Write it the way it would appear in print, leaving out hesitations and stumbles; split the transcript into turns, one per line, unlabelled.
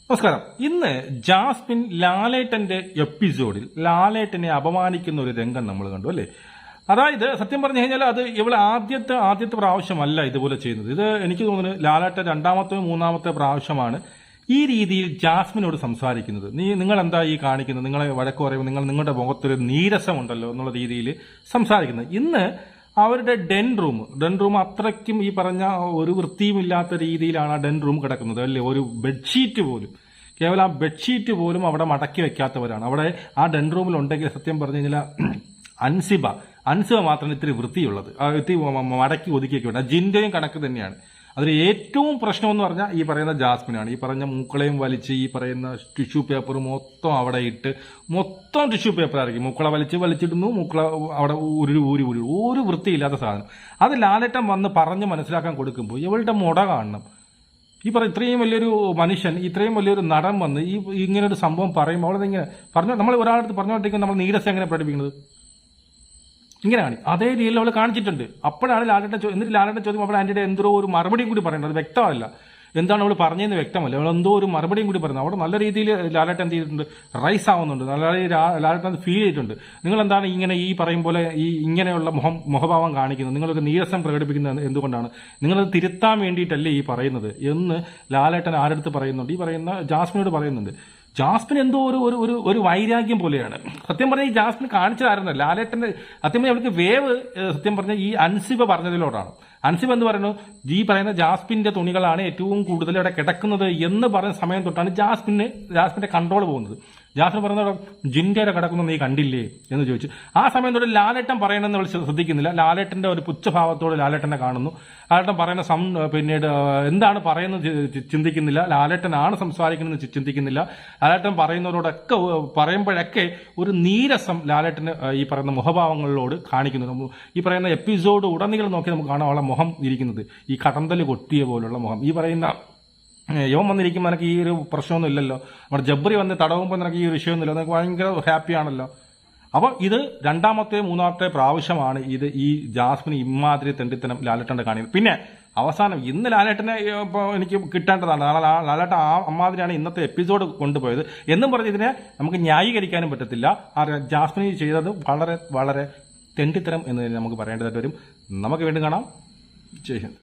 നമസ്കാരം. ഇന്ന് ജാസ്മിൻ ലാലേട്ടന്റെ എപ്പിസോഡിൽ ലാലേട്ടനെ അപമാനിക്കുന്ന ഒരു രംഗം നമ്മൾ കണ്ടു അല്ലേ. അതായത് സത്യം പറഞ്ഞു കഴിഞ്ഞാൽ അത് ഇവളെ ആദ്യത്തെ പ്രാവശ്യമല്ല ഇതുപോലെ ചെയ്യുന്നത്. ഇത് എനിക്ക് തോന്നുന്നു ലാലേട്ടൻ രണ്ടാമത്തെ മൂന്നാമത്തെ പ്രാവശ്യമാണ് ഈ രീതിയിൽ ജാസ്മിനോട് സംസാരിക്കുന്നത്. നിങ്ങൾ എന്താ ഈ കാണിക്കുന്നത്, നിങ്ങളെ വഴക്ക് പറയുമ്പോൾ നിങ്ങളുടെ മുഖത്തൊരു നീരസമുണ്ടല്ലോ എന്നുള്ള രീതിയിൽ സംസാരിക്കുന്നത്. ഇന്ന് അവരുടെ ഡെൻ റൂം അത്രയ്ക്കും ഈ പറഞ്ഞ ഒരു വൃത്തിയുമില്ലാത്ത രീതിയിലാണ് ആ ഡെൻ റൂം കിടക്കുന്നത് അല്ലേ. ഒരു ബെഡ്ഷീറ്റ് പോലും, കേവലം ആ ബെഡ്ഷീറ്റ് പോലും അവിടെ മടക്കി വെക്കാത്തവരാണ്. അവിടെ ആ ഡെൻ റൂമിൽ ഉണ്ടെങ്കിൽ സത്യം പറഞ്ഞു കഴിഞ്ഞാൽ അൻസിബ മാത്രമാണ് ഇത്തിരി വൃത്തിയുള്ളത്, ഇത്തിരി മടക്കി ഒതുക്കിയൊക്കെ വേണ്ട. ജിൻഡോയും കണക്ക് തന്നെയാണ്. അതിൽ ഏറ്റവും പ്രശ്നം എന്ന് പറഞ്ഞാൽ ഈ പറയുന്ന ജാസ്മിനാണ്. ഈ പറഞ്ഞ മൂക്കളയും വലിച്ച് ഈ പറയുന്ന ടിഷ്യൂ പേപ്പർ മൊത്തം അവിടെ ഇട്ട് മൊത്തം ടിഷ്യൂ പേപ്പർ ആയിരിക്കും. മൂക്കള വലിച്ചിടുന്നു, മൂക്കള അവിടെ ഊരി ഒരു വൃത്തിയില്ലാത്ത സാധനം. അത് ലാലേട്ടൻ വന്ന് പറഞ്ഞ് മനസ്സിലാക്കാൻ കൊടുക്കുമ്പോൾ ഇവളുടെ മുട കാണണം. ഈ ഇത്രയും വലിയൊരു മനുഷ്യൻ, ഇത്രയും വലിയൊരു നടൻ വന്ന് ഈ ഇങ്ങനെ ഒരു സംഭവം പറയുമ്പോൾ അവളത് ഇങ്ങനെ പറഞ്ഞു. നമ്മൾ ഒരാളടുത്ത് പറഞ്ഞുകൊണ്ടിരിക്കുമ്പോൾ നമ്മൾ നീരസം എങ്ങനെ പഠിപ്പിക്കുന്നത് ഇങ്ങനെയാണ്. അതേ രീതിയിൽ അവൾ കാണിച്ചിട്ടുണ്ട്. അപ്പോഴാണ് എന്നിട്ട് ലാലേട്ടൻ ചോദ്യം അവൾ ആന്റിയുടെ എന്തോ ഒരു മറുപടിയും കൂടി പറയുന്നത്. അത് വ്യക്തമല്ല, എന്താണ് അവൾ പറഞ്ഞതെന്ന് വ്യക്തമല്ല. അവൾ എന്തോ ഒരു മറുപടിയും കൂടി പറയുന്നത്. അവിടെ നല്ല രീതിയിൽ ലാലേട്ടൻ എന്ത് ചെയ്തിട്ടുണ്ട്, റൈസ് ആവുന്നുണ്ട്. നല്ല ലാലേട്ടൻ ഫീൽ ചെയ്തിട്ടുണ്ട്. നിങ്ങൾ എന്താണ് ഇങ്ങനെ ഈ പറയും പോലെ ഈ ഇങ്ങനെയുള്ള മുഖഭാവം കാണിക്കുന്നത്, നിങ്ങളൊരു നീരസം പ്രകടിപ്പിക്കുന്നത് എന്തുകൊണ്ടാണ്, നിങ്ങളത് തിരുത്താൻ വേണ്ടിയിട്ടല്ലേ ഈ പറയുന്നത് എന്ന് ലാലേട്ടൻ ആരടുത്ത് പറയുന്നുണ്ട്, ഈ പറയുന്ന ജാസ്മിനോട് പറയുന്നുണ്ട്. ജാസ്മിൻ എന്തോ ഒരു വൈരാഗ്യം പോലെയാണ്. സത്യം പറഞ്ഞാൽ ഈ ജാസ്മിൻ കാണിച്ചതായിരുന്നു ലാലേട്ടന്റെ. സത്യം പറഞ്ഞാൽ അവർക്ക് വേവ് സത്യം പറഞ്ഞാൽ ഈ അൻസിബ പറഞ്ഞതിലോട്ടാണ്. അൻസിബ എന്ന് പറയുന്നു, ഈ പറയുന്ന ജാസ്മിന്റെ തുണികളാണ് ഏറ്റവും കൂടുതൽ ഇവിടെ കിടക്കുന്നത് എന്ന് പറയുന്ന സമയം തൊട്ടാണ് ജാസ്മിന്റെ കൺട്രോൾ പോകുന്നത്. ജാസ്മിൻ പറയുന്നത് ജിൻഡയുടെ കിടക്കുന്നത് നീ കണ്ടില്ലേ എന്ന് ചോദിച്ചു. ആ സമയം തൊട്ട് ലാലേട്ടൻ പറയണമെന്ന് അവൾ ശ്രദ്ധിക്കുന്നില്ല. ലാലേട്ടന്റെ ഒരു പുച്ഛഭാവത്തോട് ലാലേട്ടനെ കാണുന്നു. ലാലേട്ടൻ പറയുന്ന പിന്നീട് എന്താണ് പറയുന്നത് ചിന്തിക്കുന്നില്ല. ലാലേട്ടനാണ് സംസാരിക്കുന്നത് ചിന്തിക്കുന്നില്ല. ലാലേട്ടൻ പറയുന്നവരോടൊക്കെ പറയുമ്പോഴൊക്കെ ഒരു നീരസം ലാലേട്ടന് ഈ പറയുന്ന മുഖഭാവങ്ങളിലോട് കാണിക്കുന്നു. ഈ പറയുന്ന എപ്പിസോഡ് ഉടനീളം നോക്കി നമുക്ക് കാണാം അവളെ മുഖം ഇരിക്കുന്നത് ഈ കടന്തല് കൊട്ടിയ പോലുള്ള മുഖം. ഈ പറയുന്ന യവൻ വന്നിരിക്കുമ്പോൾ നിനക്ക് ഈ ഒരു പ്രശ്നമൊന്നും ഇല്ലല്ലോ, നമ്മുടെ ജബ്രി വന്ന് തടവുമ്പോൾ നിനക്ക് ഈ ഒരു വിഷയമൊന്നുമില്ല, നിനക്ക് ഭയങ്കര ഹാപ്പിയാണല്ലോ. അപ്പോൾ ഇത് രണ്ടാമത്തെ മൂന്നാമത്തെ പ്രാവശ്യമാണ് ഈ ജാസ്മിന് ഇമാതിരി തെണ്ടിത്തനം ലാലേട്ടൻ്റെ കാണിക്കുന്നത്. പിന്നെ അവസാനം ഇന്ന് ലാലേട്ടനെ എനിക്ക് കിട്ടേണ്ടതാണ്. ലാലേട്ടൻ അമ്മാതിരിയാണ് ഇന്നത്തെ എപ്പിസോഡ് കൊണ്ടുപോയത് എന്നും പറഞ്ഞ് ഇതിനെ നമുക്ക് ന്യായീകരിക്കാനും പറ്റത്തില്ല. ആ ജാസ്മിന് ചെയ്തത് വളരെ വളരെ തെണ്ടിത്തരം എന്ന് നമുക്ക് പറയേണ്ടതായിട്ട് വരും. നമുക്ക് വീണ്ടും കാണാം. ജയ് ഹിന്ദ്.